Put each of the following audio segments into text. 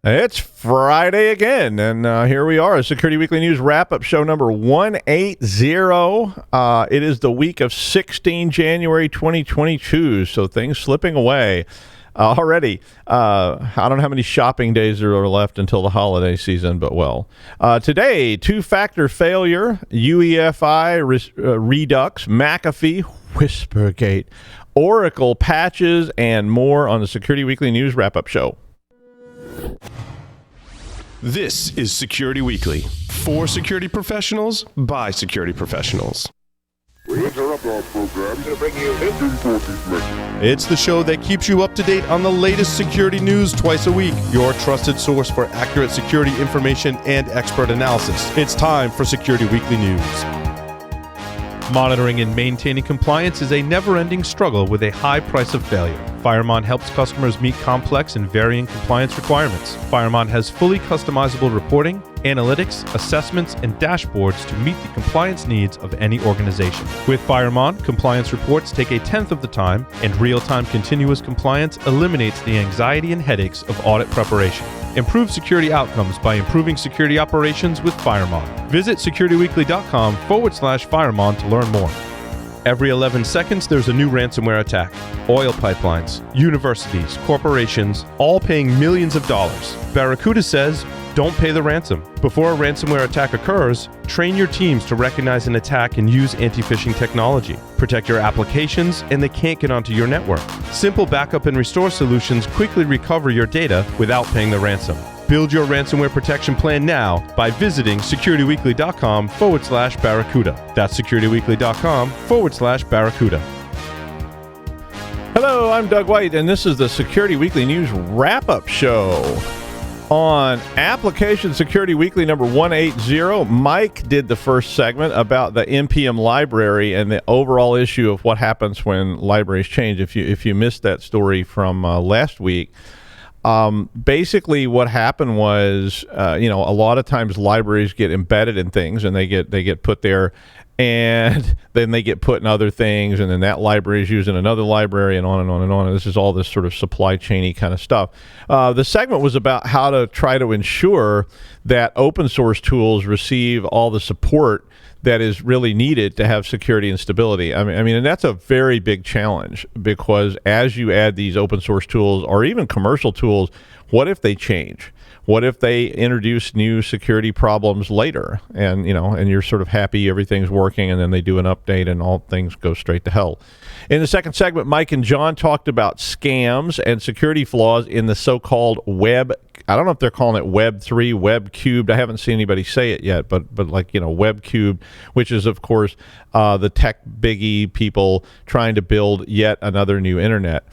It's Friday again, and here we are, a Security Weekly News wrap-up show number 180. It is the week of 16 January 2022, so things slipping away already. I don't know how many shopping days there are left until the holiday season, but well. Today, two-factor failure, UEFI Redux, McAfee, Whispergate, Oracle patches, and more on the Security Weekly News wrap-up show. This is Security Weekly, for security professionals, by security professionals. We interrupt our program to bring you this important message. It's the show that keeps you up to date on the latest security news twice a week. Your trusted source for accurate security information and expert analysis. It's time for Security Weekly News. Monitoring and maintaining compliance is a never-ending struggle with a high price of failure. Firemon helps customers meet complex and varying compliance requirements. Firemon has fully customizable reporting, analytics, assessments, and dashboards to meet the compliance needs of any organization. With Firemon, compliance reports take a tenth of the time, and real-time continuous compliance eliminates the anxiety and headaches of audit preparation. Improve security outcomes by improving security operations with Firemon. Visit securityweekly.com/Firemon to learn more. Every 11 seconds, there's a new ransomware attack. Oil pipelines, universities, corporations, all paying millions of dollars. Barracuda says, don't pay the ransom. Before a ransomware attack occurs, train your teams to recognize an attack and use anti-phishing technology. Protect your applications, and they can't get onto your network. Simple backup and restore solutions quickly recover your data without paying the ransom. Build your ransomware protection plan now by visiting securityweekly.com/Barracuda. That's securityweekly.com/Barracuda. Hello, I'm Doug White, and this is the Security Weekly News wrap-up show. On Application Security Weekly number 180, Mike did the first segment about the NPM library and the overall issue of what happens when libraries change. If you missed that story from last week, basically what happened was, a lot of times libraries get embedded in things and they get put there, and then they get put in other things, and then that library is used in another library, and on and on and on. And this is all this sort of supply chainy kind of stuff. The segment was about how to try to ensure that open source tools receive all the support that is really needed to have security and stability. I mean, and that's a very big challenge, because as you add these open source tools or even commercial tools, what if they change? What if they introduce new security problems later, and you're sort of happy everything's working, and then they do an update and all things go straight to hell? In the second segment, Mike and John talked about scams and security flaws in the so-called web. I don't know if they're calling it Web 3, Web Cubed. I haven't seen anybody say it yet, but Web Cubed, which is, of course, the tech biggie people trying to build yet another new internet.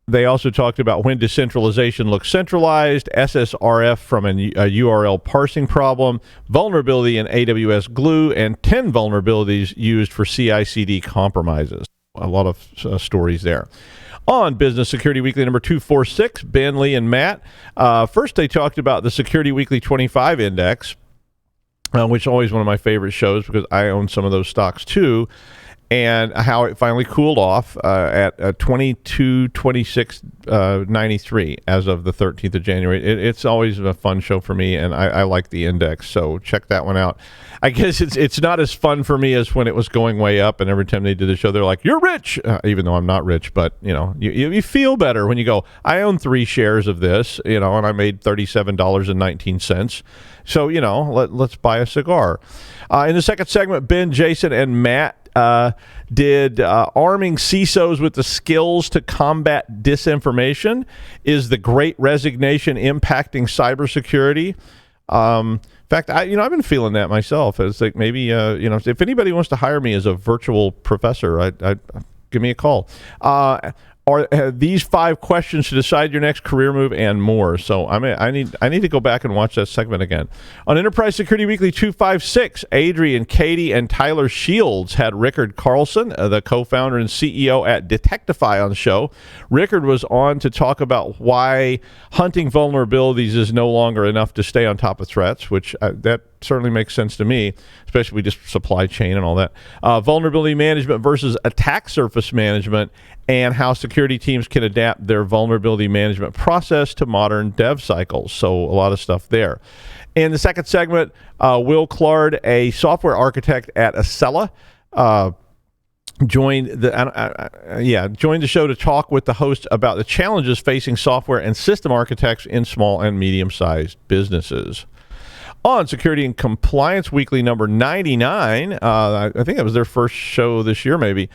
They also talked about when decentralization looks centralized, SSRF from a URL parsing problem, vulnerability in AWS Glue, and 10 vulnerabilities used for CI/CD compromises. A lot of stories there. On Business Security Weekly number 246, Ben, Lee, and Matt. First, they talked about the Security Weekly 25 Index, which is always one of my favorite shows because I own some of those stocks too, and how it finally cooled off at 2226.93 as of the 13th of January. It's always a fun show for me, and I like the index, so check that one out. I guess it's not as fun for me as when it was going way up, and every time they did the show, they're like, "You're rich," even though I'm not rich. But you feel better when you go, "I own 3 shares of this," and I made $37.19. So let's buy a cigar. In the second segment, Ben, Jason, and Matt did arming CISOs with the skills to combat disinformation. Is the Great Resignation impacting cybersecurity? In fact, I've been feeling that myself. It's like maybe if anybody wants to hire me as a virtual professor, I'd give me a call. Are these 5 questions to decide your next career move, and more. So I need to go back and watch that segment again. On Enterprise Security Weekly 256, Adrian, Katie, and Tyler Shields had Rickard Carlson, the co-founder and CEO at Detectify, on the show. Rickard was on to talk about why hunting vulnerabilities is no longer enough to stay on top of threats, which that certainly makes sense to me, especially with just supply chain and all that. Vulnerability management versus attack surface management, and how security teams can adapt their vulnerability management process to modern dev cycles. So a lot of stuff there. In the second segment, Will Clark, a software architect at Acela, joined the show to talk with the host about the challenges facing software and system architects in small and medium-sized businesses. On Security and Compliance Weekly number 99, I think that was their first show this year, maybe.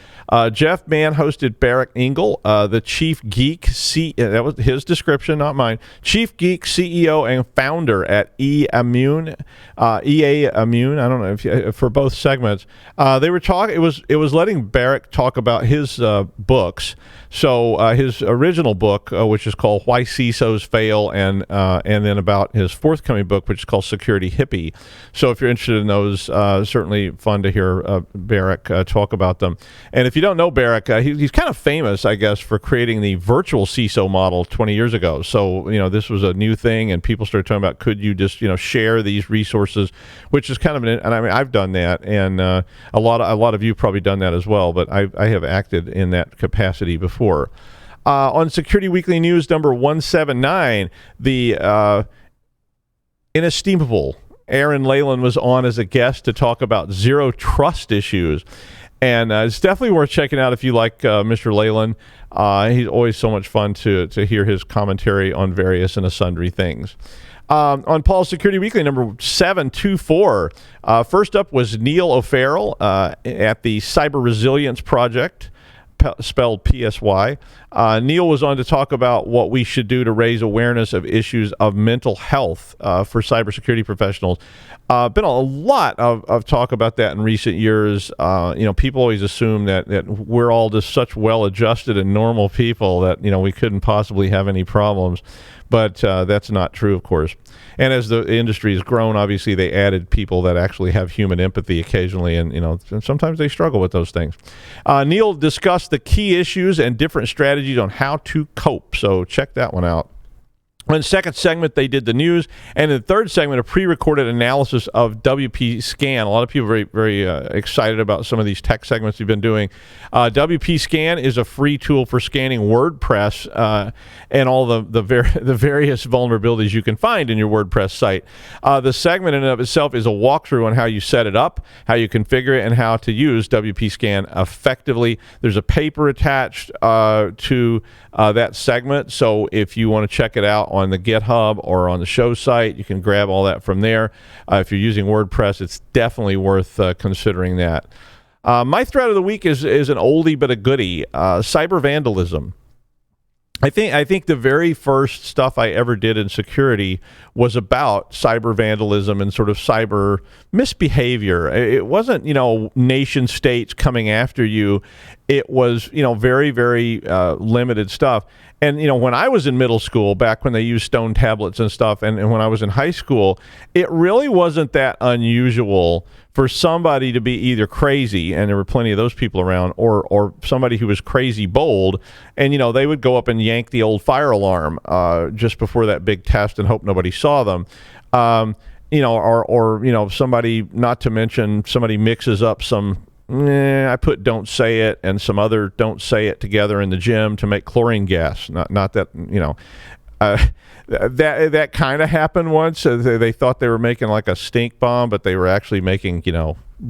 Jeff Mann hosted Barak Engel, the chief geek, that was his description, not mine, chief geek, CEO, and founder at EA Immune. I don't know if for both segments. They were talking. It was letting Barak talk about his books. So his original book, which is called Why CISOs Fail, and then about his forthcoming book, which is called Security Hippie. So if you're interested in those, certainly fun to hear Barak talk about them. And if you don't know Barak, he's kind of famous, I guess, for creating the virtual CISO model 20 years ago. So, this was a new thing, and people started talking about, could you just, share these resources, which is kind of and I mean, I've done that, and a lot of you probably done that as well, but I have acted in that capacity before. On Security Weekly News number 179, the inestimable Aaron Leyland was on as a guest to talk about zero trust issues. And it's definitely worth checking out if you like Mr. Leyland. He's always so much fun to hear his commentary on various and sundry things. On Paul's Security Weekly, number 724, first up was Neil O'Farrell at the Cyber Resilience Project, spelled PSY. Neil was on to talk about what we should do to raise awareness of issues of mental health for cybersecurity professionals. Been a lot of talk about that in recent years. People always assume that we're all just such well-adjusted and normal people that, we couldn't possibly have any problems. But that's not true, of course. And as the industry has grown, obviously they added people that actually have human empathy occasionally, and sometimes they struggle with those things. Neil discussed the key issues and different strategies on how to cope. So check that one out. In the second segment, they did the news, and in the third segment, a pre-recorded analysis of WP Scan. A lot of people are very, very excited about some of these tech segments we've been doing. WP Scan is a free tool for scanning WordPress and all the various vulnerabilities you can find in your WordPress site. The segment in and of itself is a walkthrough on how you set it up, how you configure it, and how to use WP Scan effectively. There's a paper attached to that segment, so if you want to check it out on the GitHub or on the show site, you can grab all that from there. If you're using WordPress, it's definitely worth considering that. My threat of the week is an oldie but a goodie, cyber vandalism. I think the very first stuff I ever did in security was about cyber vandalism and sort of cyber misbehavior. It wasn't, nation states coming after you. It was, very, very limited stuff. And, when I was in middle school, back when they used stone tablets and stuff, and when I was in high school, it really wasn't that unusual for somebody to be either crazy, and there were plenty of those people around, or somebody who was crazy bold, and, they would go up and yank the old fire alarm just before that big test and hope nobody saw them. Or somebody, not to mention, somebody mixes up some I put don't say it and some other don't say it together in the gym to make chlorine gas. Not that, that kind of happened once. They thought they were making like a stink bomb, but they were actually making,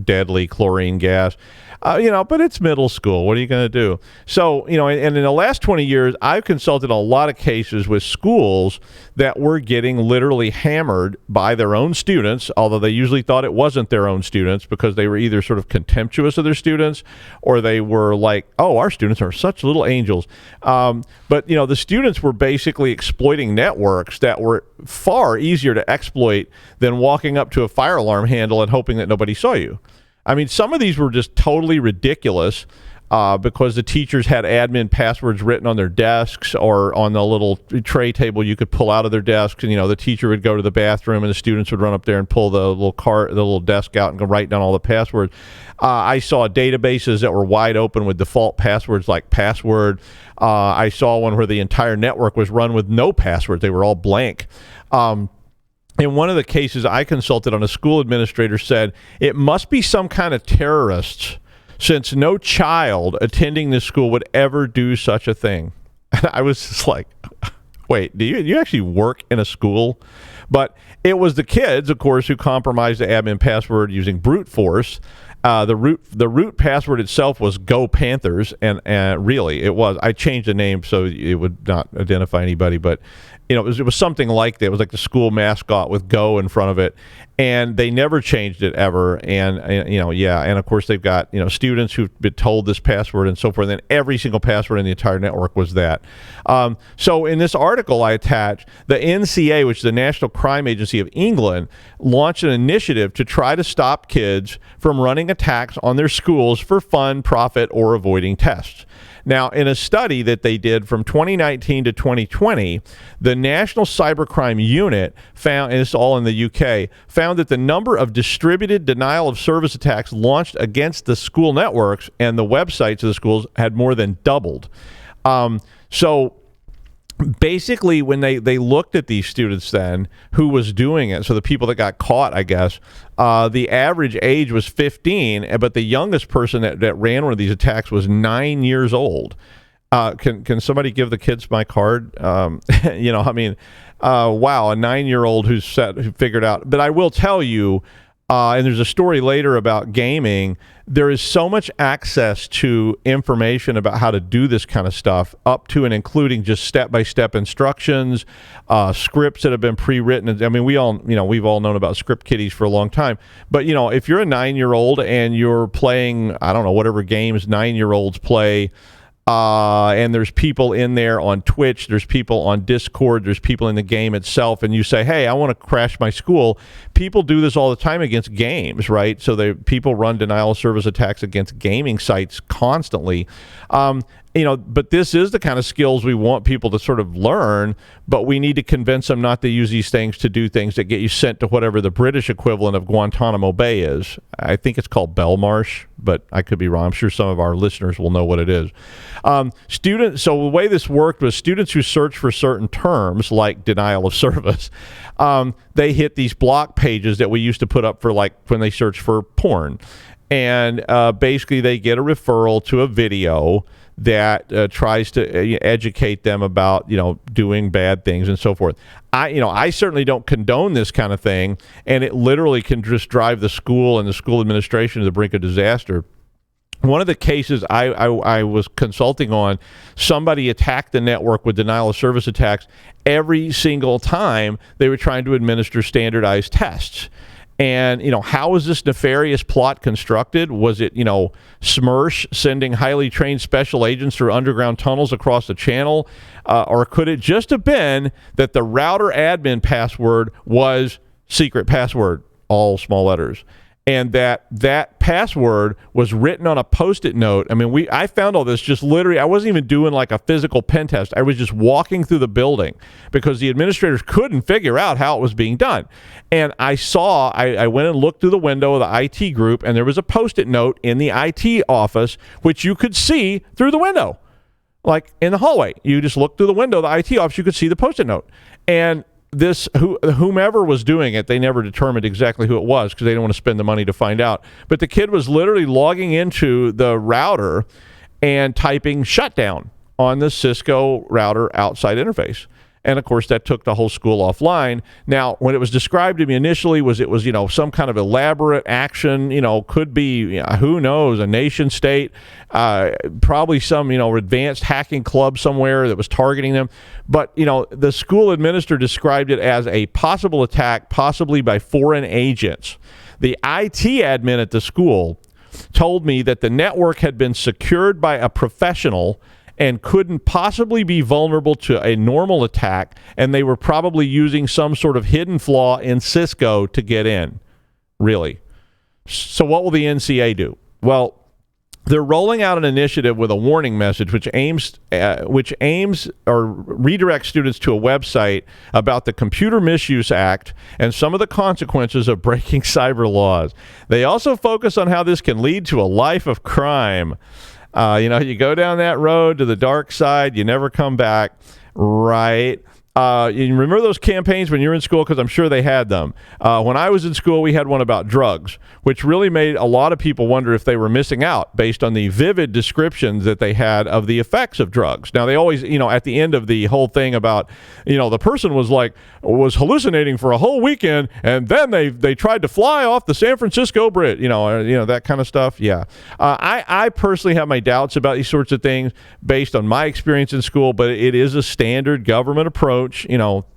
deadly chlorine gas. But it's middle school. What are you going to do? So, and in the last 20 years, I've consulted a lot of cases with schools that were getting literally hammered by their own students, although they usually thought it wasn't their own students because they were either sort of contemptuous of their students or they were like, oh, our students are such little angels. But, the students were basically exploiting networks that were far easier to exploit than walking up to a fire alarm handle and hoping that nobody saw you. I mean, some of these were just totally ridiculous because the teachers had admin passwords written on their desks or on the little tray table you could pull out of their desks. And, the teacher would go to the bathroom and the students would run up there and pull the little desk out and go write down all the passwords. I saw databases that were wide open with default passwords like password. I saw one where the entire network was run with no passwords. They were all blank. in one of the cases I consulted on, a school administrator said it must be some kind of terrorists, since no child attending this school would ever do such a thing. And I was just like, wait, do you actually work in a school? But it was the kids, of course, who compromised the admin password using brute force. The root password itself was Go Panthers, and really it was. I changed the name so it would not identify anybody, but it was something like that. It was like the school mascot with Go in front of it, and they never changed it ever. And of course they've got students who've been told this password and so forth. And then every single password in the entire network was that. So in this article I attached, the NCA, which is the National Crime Agency of England, launched an initiative to try to stop kids from running attacks on their schools for fun, profit, or avoiding tests. Now, in a study that they did from 2019 to 2020, the National Cybercrime Unit found, and it's all in the UK, found that the number of distributed denial of service attacks launched against the school networks and the websites of the schools had more than doubled. So basically, when they looked at these students then, who was doing it, so the people that got caught, I guess, the average age was 15, but the youngest person that ran one of these attacks was 9 years old. Can somebody give the kids my card? Wow, a 9-year-old who figured out. But I will tell you, and there's a story later about gaming. There is so much access to information about how to do this kind of stuff, up to and including just step-by-step instructions, scripts that have been pre-written. I mean, we've all known about script kiddies for a long time. But if you're a 9-year-old and you're playing, I don't know, whatever games 9-year-olds play. And there's people in there on Twitch, there's people on Discord, there's people in the game itself, and you say, hey, I want to crash my school. People do this all the time against games, right? So people run denial of service attacks against gaming sites constantly. But this is the kind of skills we want people to sort of learn, but we need to convince them not to use these things to do things that get you sent to whatever the British equivalent of Guantanamo Bay is. I think it's called Belmarsh, but I could be wrong. I'm sure some of our listeners will know what it is. So the way this worked was students who search for certain terms, like denial of service, they hit these block pages that we used to put up for, like, when they search for porn. And basically they get a referral to a video that tries to educate them about, doing bad things and so forth. I certainly don't condone this kind of thing, and it literally can just drive the school and the school administration to the brink of disaster. One of the cases I was consulting on, somebody attacked the network with denial of service attacks every single time they were trying to administer standardized tests. And, how was this nefarious plot constructed? Was it, SMERSH sending highly trained special agents through underground tunnels across the channel? Or could it just have been that the router admin password was secret password, all small letters? And that password was written on a Post-it note. I mean, I found all this just literally. I wasn't even doing like a physical pen test. I was just walking through the building because the administrators couldn't figure out how it was being done. And I went and looked through the window of the IT group, and there was a Post-it note in the IT office, which you could see through the window, like in the hallway. You just looked through the window of the IT office, you could see the Post-it note. And whomever was doing it, they never determined exactly who it was because they didn't want to spend the money to find out. But the kid was literally logging into the router and typing shutdown on the Cisco router outside interface. And of course, that took the whole school offline. Now, when it was described to me initially, it was some kind of elaborate action, could be, who knows, a nation state, probably some, advanced hacking club somewhere that was targeting them. But, the school administrator described it as a possible attack, possibly by foreign agents. The IT admin at the school told me that the network had been secured by a professional and couldn't possibly be vulnerable to a normal attack, and they were probably using some sort of hidden flaw in Cisco to get in. Really. So what will the NCA do? Well, they're rolling out an initiative with a warning message which aims or redirects students to a website about the Computer Misuse Act and some of the consequences of breaking cyber laws. They also focus on how this can lead to a life of crime. You go down that road to the dark side, you never come back, right? You remember those campaigns when you were in school? Because I'm sure they had them. When I was in school, we had one about drugs, which really made a lot of people wonder if they were missing out based on the vivid descriptions that they had of the effects of drugs. Now, they always, at the end of the whole thing about, the person was hallucinating for a whole weekend, and then they tried to fly off the San Francisco Bridge, that kind of stuff. Yeah. I personally have my doubts about these sorts of things based on my experience in school, but it is a standard government approach.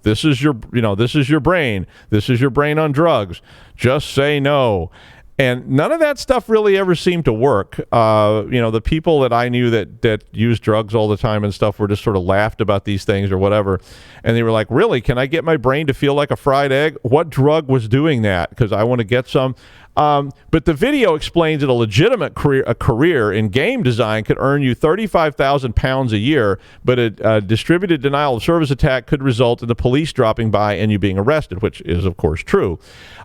This is your brain. This is your brain on drugs. Just say no. And none of that stuff really ever seemed to work. The people that I knew that used drugs all the time and stuff were just sort of laughed about these things or whatever. And they were like, really, can I get my brain to feel like a fried egg? What drug was doing that? Because I want to get some. But the video explains that a legitimate career in game design could earn you £35,000 a year, but a distributed denial of service attack could result in the police dropping by and you being arrested, which is, of course, true.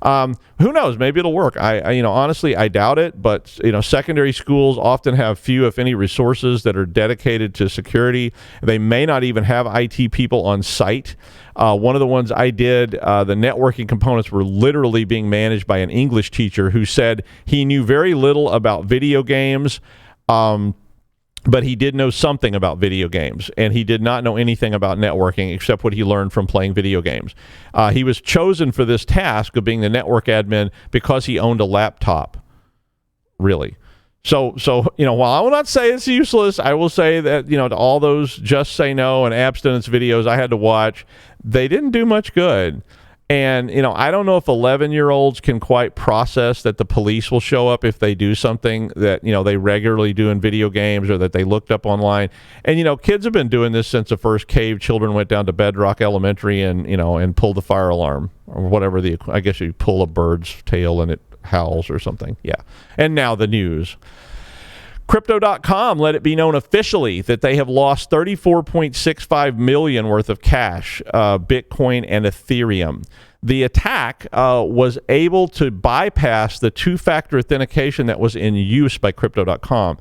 Who knows? Maybe it'll work. Honestly, I doubt it, but, secondary schools often have few, if any, resources that are dedicated to security. They may not even have IT people on site. One of the ones I did, the networking components were literally being managed by an English teacher who said he knew very little about video games, but he did know something about video games, and he did not know anything about networking except what he learned from playing video games. He was chosen for this task of being the network admin because he owned a laptop, really. So while I will not say it's useless, I will say that, to all those just say no and abstinence videos I had to watch, they didn't do much good. And, I don't know if 11-year-olds can quite process that the police will show up if they do something that, they regularly do in video games or that they looked up online. And, kids have been doing this since the first cave children went down to Bedrock Elementary and pulled the fire alarm or whatever I guess you pull a bird's tail and it howls or something. Yeah. And now the news. Crypto.com let it be known officially that they have lost $34.65 million worth of cash, Bitcoin and Ethereum. The attack was able to bypass the two-factor authentication that was in use by Crypto.com.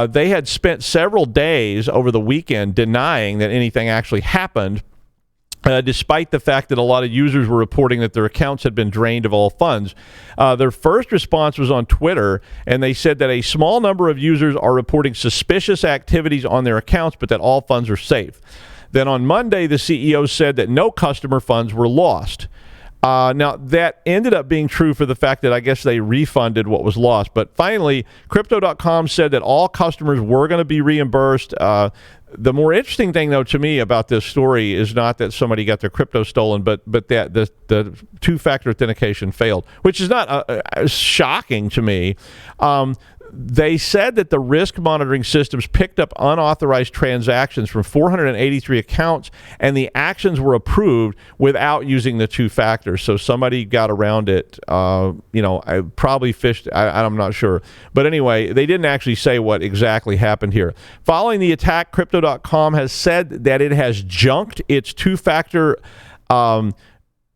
They had spent several days over the weekend denying that anything actually happened, despite the fact that a lot of users were reporting that their accounts had been drained of all funds. Their first response was on Twitter, and they said that a small number of users are reporting suspicious activities on their accounts, but that all funds are safe. Then on Monday, the CEO said that no customer funds were lost. Now, that ended up being true for the fact that I guess they refunded what was lost. But finally, Crypto.com said that all customers were going to be reimbursed. The more interesting thing, though, to me about this story is not that somebody got their crypto stolen, but that the two-factor authentication failed, which is not shocking to me. They said that the risk monitoring systems picked up unauthorized transactions from 483 accounts, and the actions were approved without using the two factors. So somebody got around it. I probably fished. I'm not sure. But anyway, they didn't actually say what exactly happened here. Following the attack, Crypto.com has said that it has junked its two-factor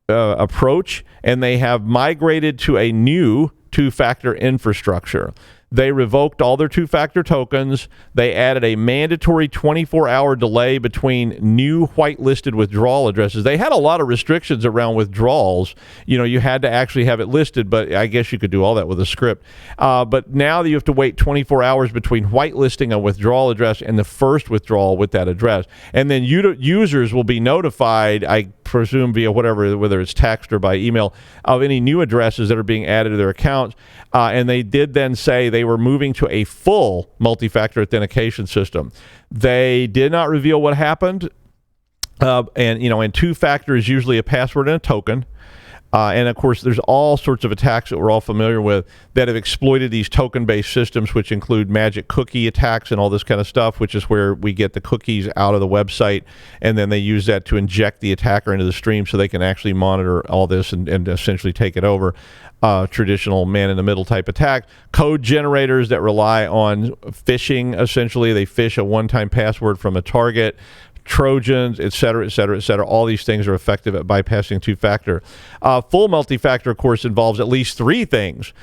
approach, and they have migrated to a new two-factor infrastructure. They revoked all their two-factor tokens. They added a mandatory 24-hour delay between new whitelisted withdrawal addresses. They had a lot of restrictions around withdrawals. You had to actually have it listed, but I guess you could do all that with a script. But now you have to wait 24 hours between whitelisting a withdrawal address and the first withdrawal with that address. And then users will be notified, I presume via whether it's text or by email, of any new addresses that are being added to their accounts. And they did then say they were moving to a full multi-factor authentication system. They did not reveal what happened. And two-factor is usually a password and a token. And of course, there's all sorts of attacks that we're all familiar with that have exploited these token-based systems, which include magic cookie attacks and all this kind of stuff, which is where we get the cookies out of the website, and then they use that to inject the attacker into the stream so they can actually monitor all this and essentially take it over. Traditional man-in-the-middle type attack. Code generators that rely on phishing, essentially. They phish a one-time password from a target Trojans, et cetera, et cetera, et cetera. All these things are effective at bypassing two-factor. Full multi-factor, of course, involves at least three things,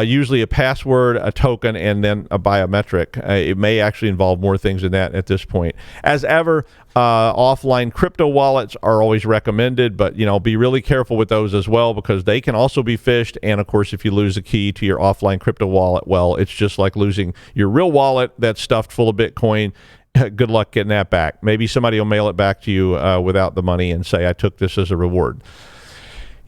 usually a password, a token, and then a biometric. It may actually involve more things than that at this point. As ever, offline crypto wallets are always recommended, but be really careful with those as well, because they can also be phished. And of course, if you lose the key to your offline crypto wallet, well, it's just like losing your real wallet that's stuffed full of Bitcoin. Good luck getting that back. Maybe somebody will mail it back to you without the money and say, I took this as a reward.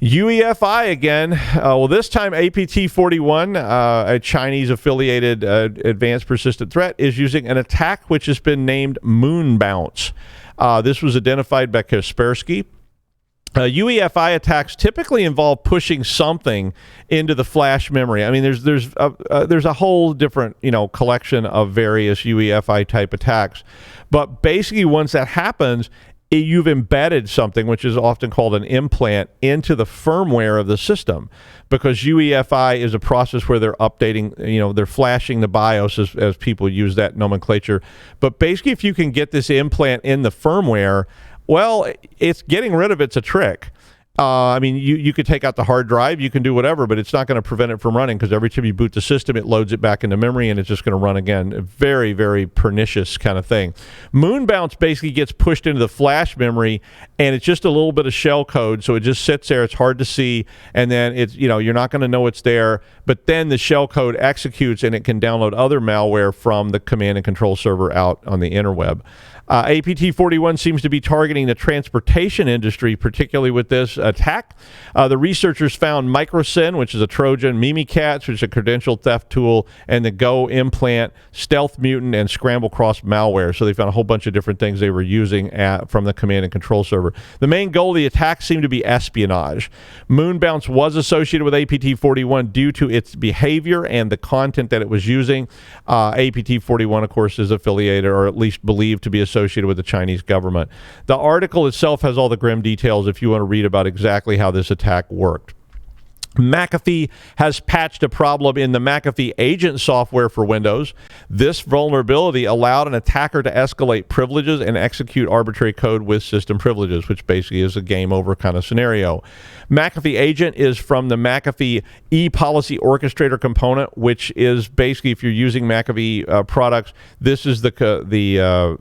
UEFI again. Well, this time APT41, a Chinese-affiliated advanced persistent threat, is using an attack which has been named Moon Bounce. This was identified by Kaspersky. UEFI attacks typically involve pushing something into the flash memory. I mean, there's a whole different collection of various UEFI type attacks, but basically once that happens, you've embedded something, which is often called an implant, into the firmware of the system, because UEFI is a process where they're updating, they're flashing the BIOS as people use that nomenclature. But basically, if you can get this implant in the firmware, well, it's getting rid of it's a trick. I mean, you could take out the hard drive, you can do whatever, but it's not going to prevent it from running, because every time you boot the system, it loads it back into memory, and it's just going to run again. A very, very pernicious kind of thing. Moon Bounce basically gets pushed into the flash memory, and it's just a little bit of shell code, so it just sits there. It's hard to see, and then it's you're not going to know it's there. But then the shell code executes, and it can download other malware from the command and control server out on the interweb. APT41 seems to be targeting the transportation industry, particularly with this attack. The researchers found MicroSyn, which is a Trojan, Mimikatz, which is a credential theft tool, and the Go implant, Stealth Mutant, and Scramble Cross malware. So they found a whole bunch of different things they were using from the command and control server. The main goal of the attack seemed to be espionage. Moon Bounce was associated with APT41 due to its behavior and the content that it was using. APT41, of course, is affiliated, or at least believed to be associated with the Chinese government. The article itself has all the grim details if you want to read about exactly how this attack worked. McAfee has patched a problem in the McAfee agent software for Windows. This vulnerability allowed an attacker to escalate privileges and execute arbitrary code with system privileges, which basically is a game over kind of scenario. McAfee agent is from the McAfee ePolicy orchestrator component, which is basically, if you're using McAfee products, this is the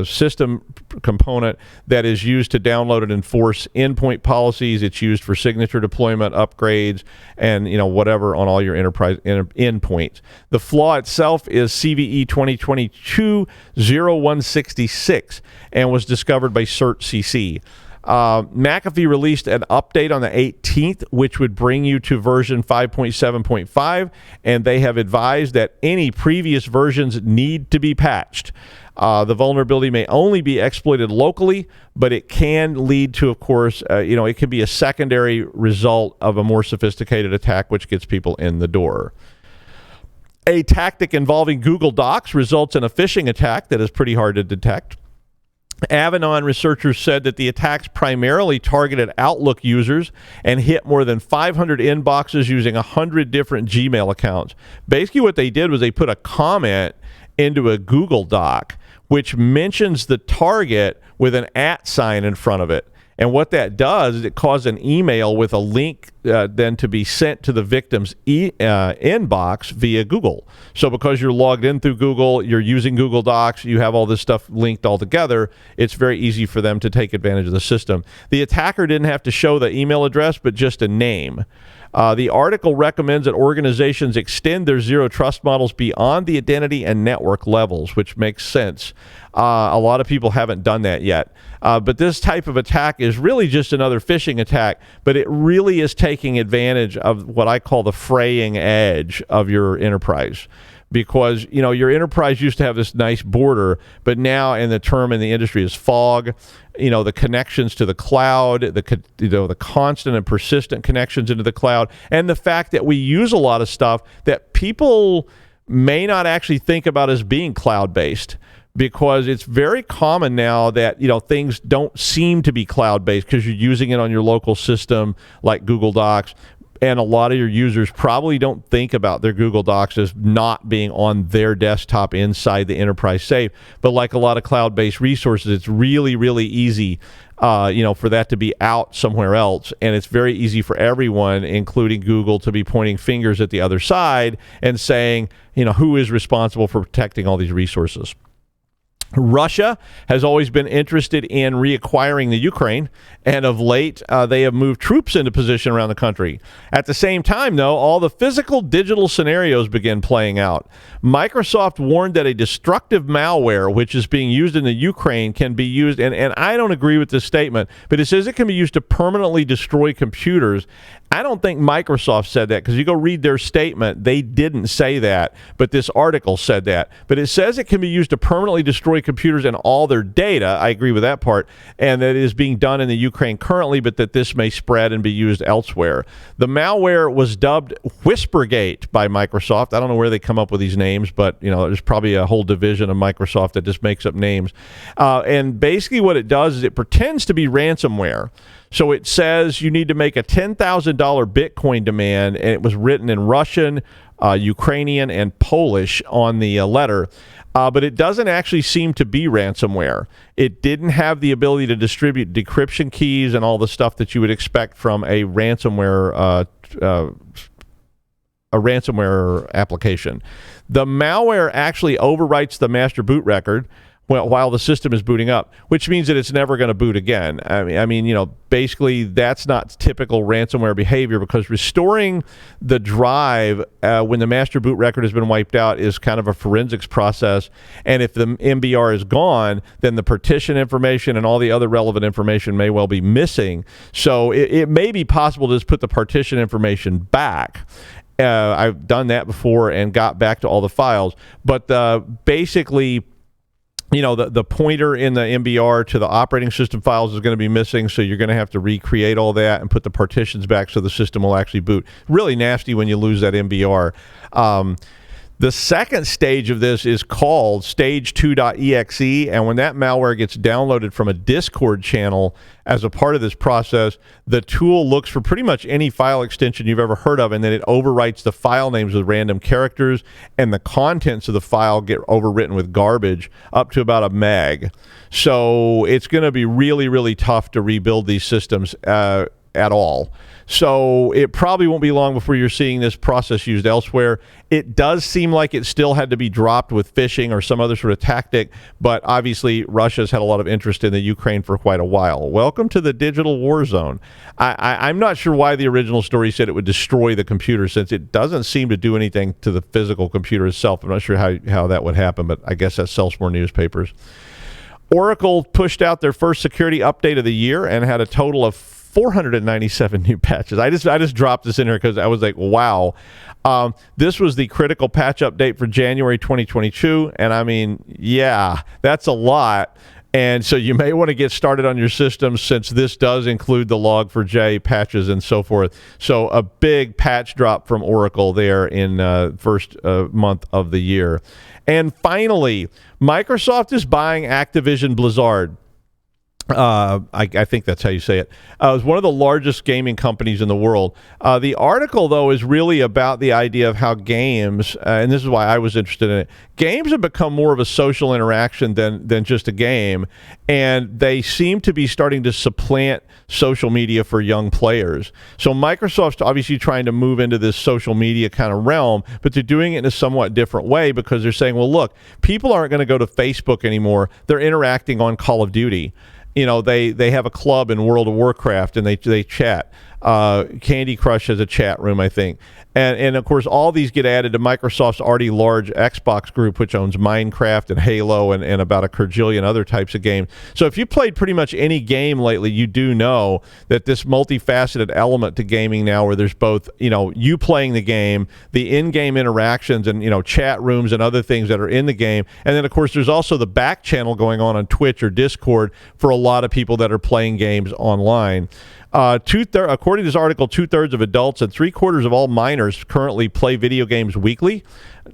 system component that is used to download and enforce endpoint policies. It's used for signature deployment, upgrades, and whatever on all your enterprise endpoints. The flaw itself is CVE 2022-0166 and was discovered by CertCC. McAfee released an update on the 18th, which would bring you to version 5.7.5, and they have advised that any previous versions need to be patched. The vulnerability may only be exploited locally, but it can lead to, of course, it can be a secondary result of a more sophisticated attack, which gets people in the door. A tactic involving Google Docs results in a phishing attack that is pretty hard to detect. Avanon researchers said that the attacks primarily targeted Outlook users and hit more than 500 inboxes using 100 different Gmail accounts. Basically what they did was they put a comment into a Google Doc, which mentions the target with an @ sign in front of it. And what that does is it causes an email with a link then to be sent to the victim's inbox via Google. So because you're logged in through Google, you're using Google Docs, you have all this stuff linked all together, it's very easy for them to take advantage of the system. The attacker didn't have to show the email address, but just a name. The article recommends that organizations extend their zero trust models beyond the identity and network levels, which makes sense. A lot of people haven't done that yet. But this type of attack is really just another phishing attack, but it really is taking advantage of what I call the fraying edge of your enterprise. Because, your enterprise used to have this nice border, but now, and the term in the industry is fog, the connections to the cloud, the constant and persistent connections into the cloud, and the fact that we use a lot of stuff that people may not actually think about as being cloud-based. Because it's very common now that things don't seem to be cloud-based because you're using it on your local system like Google Docs. and a lot of your users probably don't think about their Google Docs as not being on their desktop inside the enterprise safe. But like a lot of cloud-based resources, it's really, really easy for that to be out somewhere else. And it's very easy for everyone, including Google, to be pointing fingers at the other side and saying, who is responsible for protecting all these resources. Russia has always been interested in reacquiring the Ukraine, and of late they have moved troops into position around the country. At the same time, though, all the physical digital scenarios begin playing out. Microsoft warned that a destructive malware, which is being used in the Ukraine, can be used, and I don't agree with this statement, but it says it can be used to permanently destroy computers. I don't think Microsoft said that, because you go read their statement, they didn't say that, but this article said that. But it says it can be used to permanently destroy computers and all their data. I agree with that part, and that it is being done in the Ukraine currently, but that this may spread and be used elsewhere. The malware was dubbed Whispergate by Microsoft. I don't know where they come up with these names, but there's probably a whole division of Microsoft that just makes up names. And basically what it does is it pretends to be ransomware. So it says you need to make a $10,000 Bitcoin demand, and it was written in Russian, Ukrainian, and Polish on the letter. But it doesn't actually seem to be ransomware. It didn't have the ability to distribute decryption keys and all the stuff that you would expect from a ransomware application. The malware actually overwrites the master boot record while the system is booting up, which means that it's never going to boot again. I mean, basically that's not typical ransomware behavior, because restoring the drive when the master boot record has been wiped out is kind of a forensics process. And if the MBR is gone, then the partition information and all the other relevant information may well be missing. So it may be possible to just put the partition information back. I've done that before and got back to all the files. But basically, the pointer in the MBR to the operating system files is going to be missing, so you're going to have to recreate all that and put the partitions back so the system will actually boot. Really nasty when you lose that MBR. The second stage of this is called stage 2.exe, and when that malware gets downloaded from a Discord channel as a part of this process, the tool looks for pretty much any file extension you've ever heard of, and then it overwrites the file names with random characters, and the contents of the file get overwritten with garbage up to about a meg. So it's going to be really, really tough to rebuild these systems at all. So it probably won't be long before you're seeing this process used elsewhere. It does seem like it still had to be dropped with phishing or some other sort of tactic, but obviously Russia's had a lot of interest in the Ukraine for quite a while. Welcome to the digital war zone. I'm not sure why the original story said it would destroy the computer, since it doesn't seem to do anything to the physical computer itself. I'm not sure how that would happen, but I guess that sells more newspapers. Oracle pushed out their first security update of the year and had a total of 497 new patches. I just dropped this in here because I was like, wow. This was the critical patch update for January 2022, and I mean, yeah, that's a lot. And so you may want to get started on your system, since this does include the log4j patches and so forth. So a big patch drop from Oracle there in first month of the year. And finally, Microsoft is buying Activision Blizzard. I think that's how you say it. It's one of the largest gaming companies in the world. The article, though, is really about the idea of how games, and this is why I was interested in it, games have become more of a social interaction than just a game, and they seem to be starting to supplant social media for young players. So Microsoft's obviously trying to move into this social media kind of realm, but they're doing it in a somewhat different way, because they're saying, well, look, people aren't going to go to Facebook anymore. They're interacting on Call of Duty. They have a club in World of Warcraft, and they chat. Candy Crush has a chat room, I think. And of course, all these get added to Microsoft's already large Xbox group, which owns Minecraft and Halo and about a quadrillion other types of games. So if you played pretty much any game lately, you do know that this multifaceted element to gaming now, where there's both, you playing the game, the in-game interactions, and, chat rooms and other things that are in the game. And then, of course, there's also the back channel going on Twitch or Discord for a lot of people that are playing games online. According to this article, 2/3 of adults and 3/4 of all minors currently play video games weekly.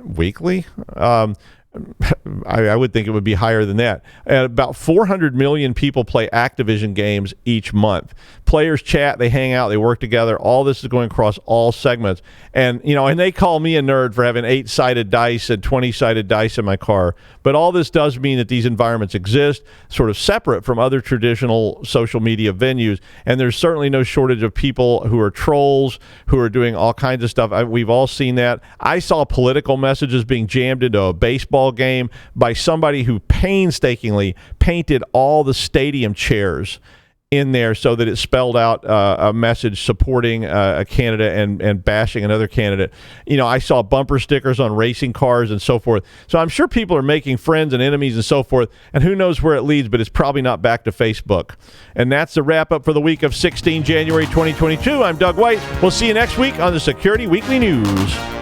Weekly? I would think it would be higher than that. And about 400 million people play Activision games each month. players chat, they hang out, they work together. All this is going across all segments. And, and they call me a nerd for having 8-sided dice and 20-sided dice in my car. But all this does mean that these environments exist, sort of separate from other traditional social media venues. And there's certainly no shortage of people who are trolls, who are doing all kinds of stuff. We've all seen that. I saw political messages being jammed into a baseball game by somebody who painstakingly painted all the stadium chairs in there so that it spelled out a message supporting a candidate and bashing another candidate. I saw bumper stickers on racing cars and so forth. So I'm sure people are making friends and enemies and so forth, and who knows where it leads, but it's probably not back to Facebook. And that's the wrap-up for the week of 16 January 2022. I'm Doug White. We'll see you next week on the Security Weekly News.